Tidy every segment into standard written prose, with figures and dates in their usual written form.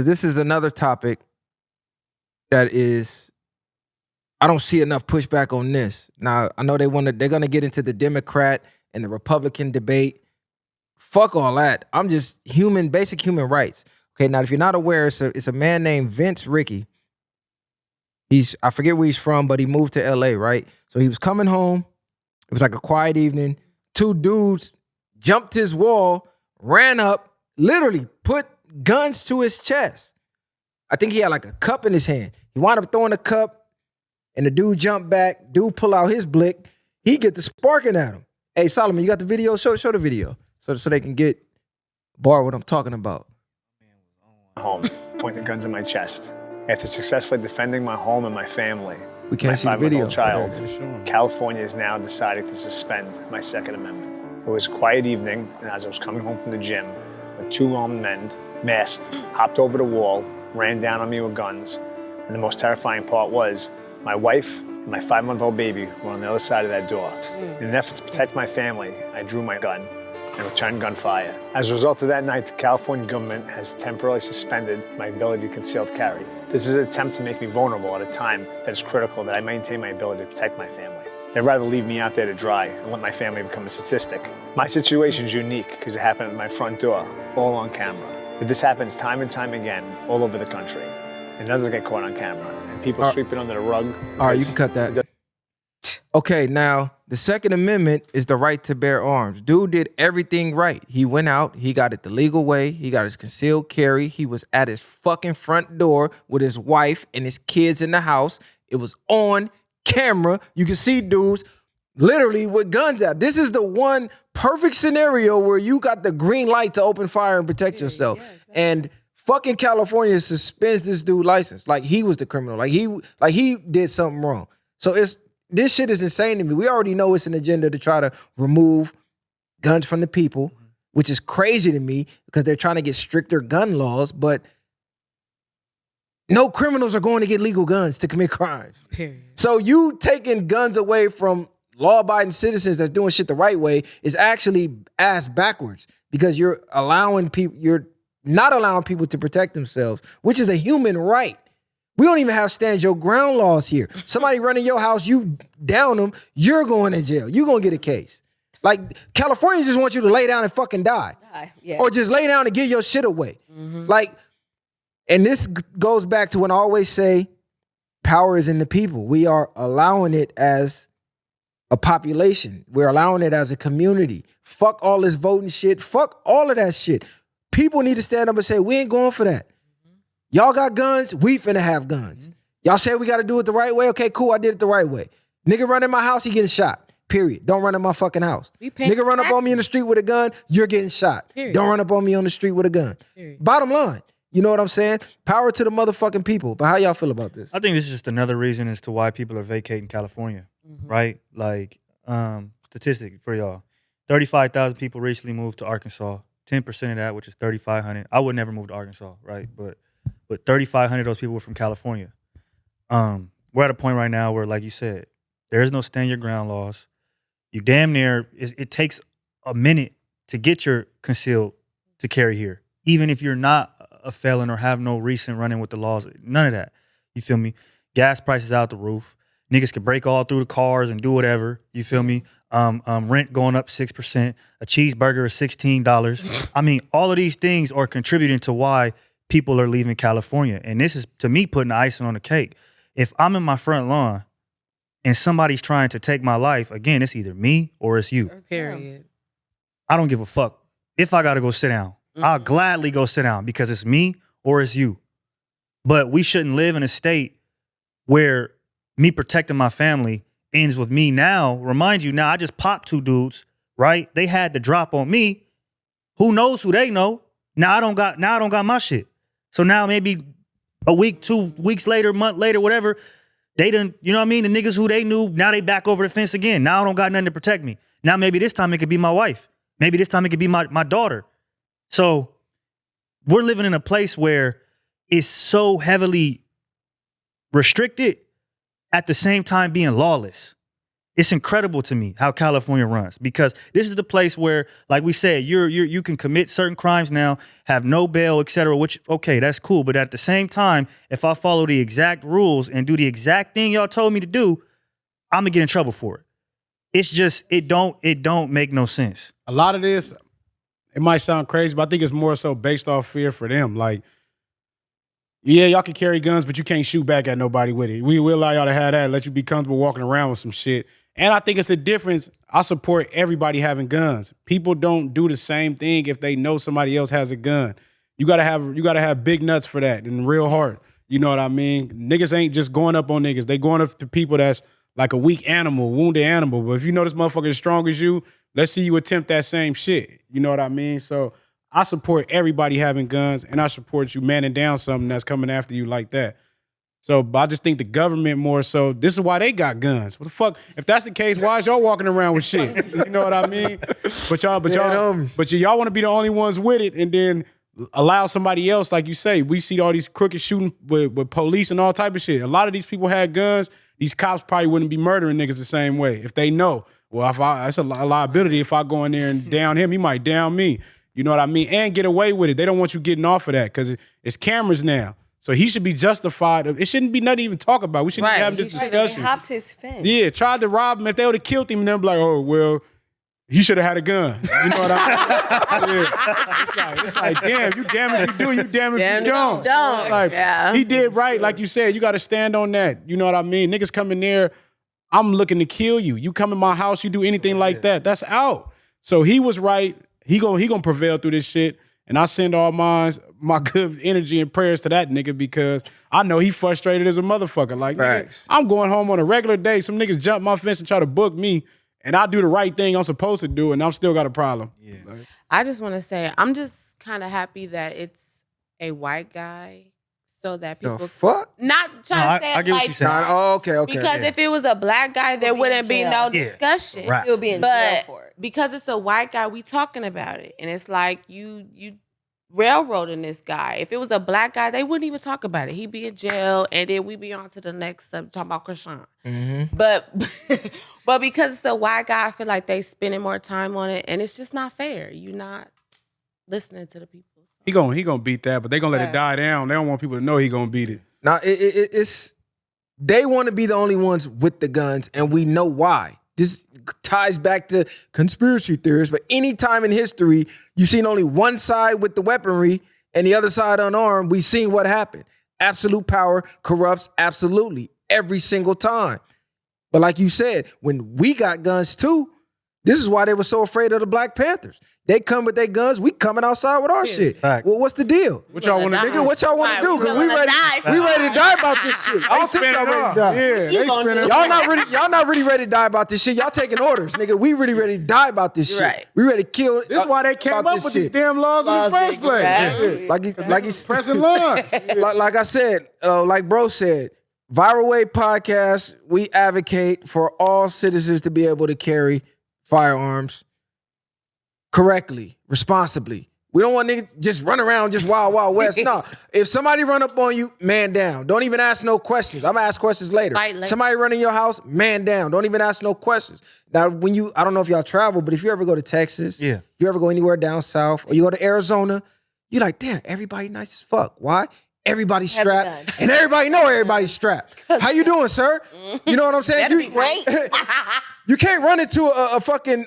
This is another topic that is, I don't see enough pushback on this. Now, I know they're going to get into the Democrat and the Republican debate. Fuck all that. I'm just basic human rights. Okay, now if you're not aware, it's a man named Vince Ricci. I forget where he's from, but he moved to LA, right? So he was coming home. It was like a quiet evening. Two dudes jumped his wall, ran up, literally put guns to his chest. I think he had like a cup in his hand. He wound up throwing a cup, and the dude jumped back. Dude pull out his blick. He get the sparking at him. Hey, Solomon, you got the video? Show the video so they can get what I'm talking about. Home, pointing guns in my chest. After successfully defending my home and my family, we can't see the video. Child, California is now deciding to suspend my Second Amendment. It was a quiet evening, and as I was coming home from the gym, two armed men, masked, hopped over the wall, ran down on me with guns. And the most terrifying part was my wife and my 5-month-old baby were on the other side of that door. In an effort to protect my family, I drew my gun and returned gunfire. As a result of that night, the California government has temporarily suspended my ability to concealed carry. This is an attempt to make me vulnerable at a time that is critical that I maintain my ability to protect my family. They'd rather leave me out there to dry and let my family become a statistic. My situation is unique because it happened at my front door, all on camera. But this happens time and time again all over the country. And it doesn't get caught on camera. And people sweep it under the rug. All right, you can cut that. Okay, now, the Second Amendment is the right to bear arms. Dude did everything right. He went out. He got it the legal way. He got his concealed carry. He was at his fucking front door with his wife and his kids in the house. It was on camera. You can see dudes literally with guns out. This is the one perfect scenario where you got the green light to open fire and protect yourself. Yeah, exactly. And fucking California suspends this dude's license. Like he was the criminal. Like he did something wrong. So this shit is insane to me. We already know it's an agenda to try to remove guns from the people, which is crazy to me because they're trying to get stricter gun laws, but no criminals are going to get legal guns to commit crimes. Period. So you taking guns away from law-abiding citizens that's doing shit the right way is actually ass backwards because you're not allowing people to protect themselves, which is a human right. We don't even have stand your ground laws here. Somebody running your house, you down them, you're going to jail. You're going to get a case. Like, California just wants you to lay down and fucking die. Yeah. Or just lay down and give your shit away. Mm-hmm. Like, and this goes back to when I always say, power is in the people. We are allowing it as a population. We're allowing it as a community. Fuck all this voting shit. Fuck all of that shit. People need to stand up and say, we ain't going for that. Y'all got guns, we finna have guns. Y'all say we gotta do it the right way? Okay, cool, I did it the right way. Nigga run in my house, he getting shot. Period. Don't run in my fucking house. Nigga run up on me in the street with a gun, you're getting shot. Period. Don't run up on me on the street with a gun. Period. Bottom line, you know what I'm saying? Power to the motherfucking people. But how y'all feel about this? I think this is just another reason as to why people are vacating California, right? Like, statistic for y'all. 35,000 people recently moved to Arkansas. 10% of that, which is 3,500. I would never move to Arkansas, right? But 3,500 of those people were from California. We're at a point right now where, like you said, there is no stand your ground laws. You damn near, it takes a minute to get your concealed to carry here. Even if you're not a felon or have no recent running with the laws, none of that. You feel me? Gas prices out the roof. Niggas can break all through the cars and do whatever. You feel me? Rent going up 6%. A cheeseburger is $16. I mean, all of these things are contributing to why people are leaving California. And this is, to me, putting the icing on the cake. If I'm in my front lawn and somebody's trying to take my life, again, it's either me or it's you. Period. I don't give a fuck. If I got to go sit down, I'll gladly go sit down because it's me or it's you. But we shouldn't live in a state where me protecting my family ends with me now. Remind you, now I just popped 2 dudes, right? They had the drop on me. Who knows who they know? Now I don't got my shit. So now maybe a week, 2 weeks later, month later, whatever, they done, you know what I mean? The niggas who they knew, now they back over the fence again. Now I don't got nothing to protect me. Now maybe this time it could be my wife. Maybe this time it could be my daughter. So we're living in a place where it's so heavily restricted at the same time being lawless. It's incredible to me how California runs, because this is the place where, like we said, you can commit certain crimes now, have no bail, et cetera, which, okay, that's cool. But at the same time, if I follow the exact rules and do the exact thing y'all told me to do, I'm gonna get in trouble for it. It's just, it don't make no sense. A lot of this, it might sound crazy, but I think it's more so based off fear for them. Like, yeah, y'all can carry guns, but you can't shoot back at nobody with it. We will allow y'all to have that, let you be comfortable walking around with some shit. And I think it's a difference. I support everybody having guns. People don't do the same thing if they know somebody else has a gun. You gotta have big nuts for that and real heart. You know what I mean? Niggas ain't just going up on niggas. They going up to people that's like a weak animal, wounded animal. But if you know this motherfucker as strong as you, let's see you attempt that same shit. You know what I mean? So I support everybody having guns, and I support you manning down something that's coming after you like that. So, but I just think the government more so, this is why they got guns. What the fuck? If that's the case, why is y'all walking around with shit? You know what I mean? But y'all want to be the only ones with it, and then allow somebody else, like you say. We see all these crooked shooting with police and all type of shit. A lot of these people had guns. These cops probably wouldn't be murdering niggas the same way if they know. Well, that's a liability. If I go in there and down him, he might down me. You know what I mean? And get away with it. They don't want you getting off of that because it's cameras now. So he should be justified. It shouldn't be nothing to even talk about. We shouldn't be having this discussion. He hopped his fence. Yeah, tried to rob him. If they would have killed him, and then be like, oh, well, he should have had a gun. You know what I mean? Yeah. It's like, damn, you damn if you do, you damn if you don't. It's like, he did right. Like you said, you got to stand on that. You know what I mean? Niggas come in there, I'm looking to kill you. You come in my house, you do anything like that, that's out. So he was right. He gonna prevail through this shit. And I send all my good energy and prayers to that nigga because I know he frustrated as a motherfucker. Like, nigga, I'm going home on a regular day. Some niggas jump my fence and try to book me, and I do the right thing I'm supposed to do, and I'm still got a problem. Yeah. Like, I just want to say, I'm just kind of happy that it's a white guy so that people... The fuck? Not trying to say I get what you're saying. Okay. Because if it was a black guy, there wouldn't be no discussion. Right. He'll be in jail for it. Because it's a white guy, we talking about it. And it's like you railroading this guy. If it was a black guy, they wouldn't even talk about it. He'd be in jail, and then we be on to the next subject, talking about Krishan. Mm-hmm. But because it's a white guy, I feel like they spending more time on it, and it's just not fair. You're not listening to the people. he gonna beat that, but they gonna let it die down. They don't want people to know he gonna beat it. Now, it's they want to be the only ones with the guns, and we know why. This ties back to conspiracy theories, but any time in history, you've seen only one side with the weaponry and the other side unarmed, we've seen what happened. Absolute power corrupts absolutely every single time. But like you said, when we got guns too, this is why they were so afraid of the Black Panthers. They come with their guns, we coming outside with our shit. Fact. Well, what's the deal? What y'all want to do? Nigga, what y'all want to do? Because we ready to die about this shit. I don't think y'all ready to die. Yeah, they spinning. Y'all not really ready to die about this shit. Y'all taking orders, nigga. We really ready to die about this shit. Right. We ready to kill. This is why they came up with these damn laws in the first place. Exactly. Yeah. Like he's pressing lawns. like I said, like bro said, Viral Way Podcast, we advocate for all citizens to be able to carry firearms correctly, responsibly. We don't want niggas just run around just wild west. No, if somebody run up on you, man down. Don't even ask no questions. I'm gonna ask questions later. Somebody run in your house, man down. Don't even ask no questions. Now, I don't know if y'all travel, but if you ever go to Texas, if you ever go anywhere down south, or you go to Arizona, you're like, damn, everybody nice as fuck. Why? Everybody's strapped, and everybody know everybody's strapped. How you doing, sir? You know what I'm saying? That'd be great. You can't run into a fucking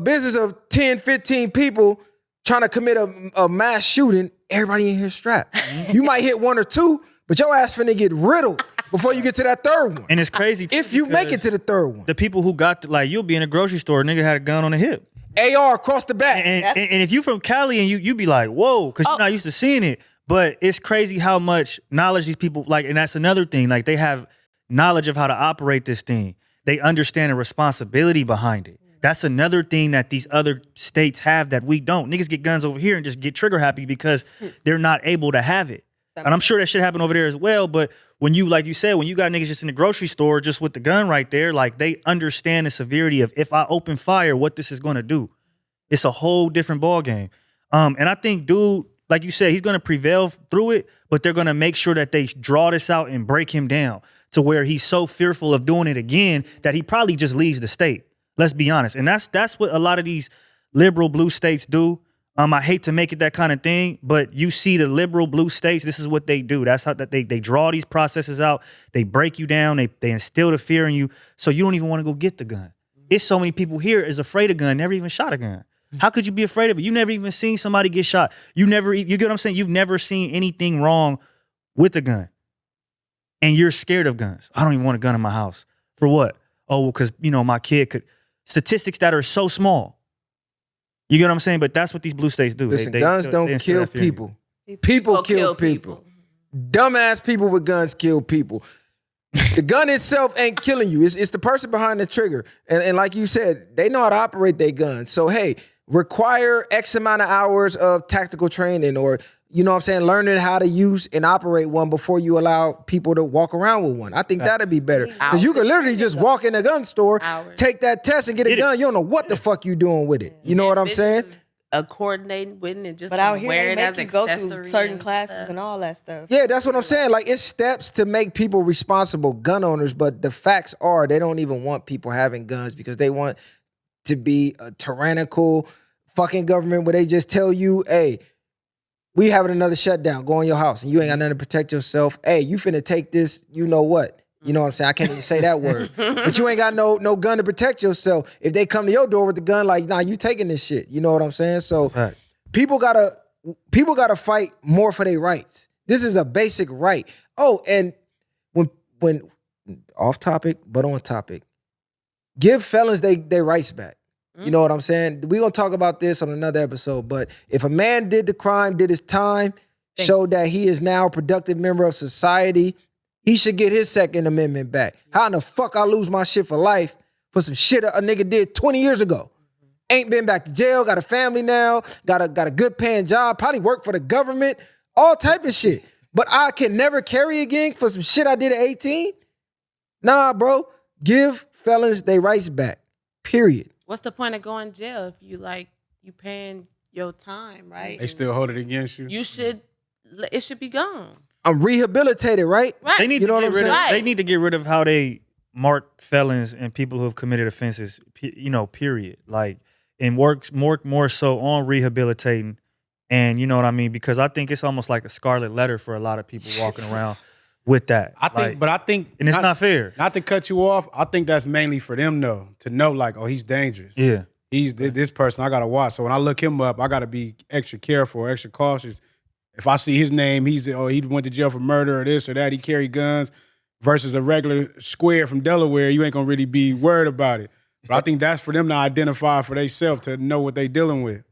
business of 10, 15 people trying to commit a mass shooting. Everybody in here strapped. You might hit one or two, but your ass finna get riddled before you get to that third one. And it's crazy too, if you make it to the third one. The people who got you'll be in a grocery store, nigga had a gun on the hip. AR across the back. And if you from Cali and you be like, whoa, because you're not used to seeing it. But it's crazy how much knowledge these people, and that's another thing. Like, they have knowledge of how to operate this thing. They understand the responsibility behind it. That's another thing that these other states have that we don't. Niggas get guns over here and just get trigger happy because they're not able to have it. And I'm sure that shit happen over there as well. But when you, like you said, when you got niggas just in the grocery store just with the gun right there, like, they understand the severity of, if I open fire, what this is going to do. It's a whole different ball game. And I think, dude, like you said, he's going to prevail through it, but they're going to make sure that they draw this out and break him down to where he's so fearful of doing it again that he probably just leaves the state. Let's be honest. And that's what a lot of these liberal blue states do. I hate to make it that kind of thing, but you see the liberal blue states, this is what they do. That's how they draw these processes out. They break you down. They instill the fear in you, so you don't even want to go get the gun. It's so many people here is afraid of gun, never even shot a gun. How could you be afraid of it? You never even seen somebody get shot. You get what I'm saying? You've never seen anything wrong with a gun. And you're scared of guns. I don't even want a gun in my house. For what? Oh, well, because, my kid could. Statistics that are so small. You get what I'm saying? But that's what these blue states do. Listen, guns don't kill people. People kill people. Dumbass people with guns kill people. The gun itself ain't killing you. It's the person behind the trigger. And like you said, they know how to operate their guns. So, hey, require X amount of hours of tactical training or, learning how to use and operate one before you allow people to walk around with one. I think that'd be better. Because you can literally just walk in a gun store, take that test and get a gun. You don't know what the fuck you doing with it. You know what I'm saying? Coordinating with it and just but out here wearing they as make you go through certain classes and all that stuff. Yeah, that's what I'm saying. Like, it's steps to make people responsible gun owners, but the facts are they don't even want people having guns because they want to be a tyrannical fucking government where they just tell you, hey, we having another shutdown. Go in your house and you ain't got nothing to protect yourself. Hey, you finna take this, you know what? You know what I'm saying? I can't even say that word. But you ain't got no gun to protect yourself. If they come to your door with the gun, like, nah, you taking this shit. You know what I'm saying? So people gotta fight more for their rights. This is a basic right. Oh, and when off topic, but on topic, give felons their rights back. You know what I'm saying? We're going to talk about this on another episode, but if a man did the crime, did his time, showed that he is now a productive member of society, he should get his Second Amendment back. How in the fuck I lose my shit for life for some shit a nigga did 20 years ago? Ain't been back to jail, got a family now, got a good paying job, probably work for the government, all type of shit. But I can never carry again for some shit I did at 18? Nah, bro. Give felons their rights back. Period. What's the point of going to jail if you paying your time, right? They still hold it against you. It should be gone. I'm rehabilitated, right? Right. They need You know what I'm saying? They need to get rid of how they mark felons and people who have committed offenses, period. Like, and works more so on rehabilitating. And you know what I mean? Because I think it's almost like a scarlet letter for a lot of people walking around with that. I think, and it's not fair. Not to cut you off, I think that's mainly for them though, to know like, oh, he's dangerous. Yeah. He's this person I gotta watch. So when I look him up, I gotta be extra careful, extra cautious. If I see his name, he went to jail for murder or this or that, he carried guns, versus a regular square from Delaware, you ain't gonna really be worried about it. But I think that's for them to identify for themselves, to know what they dealing with.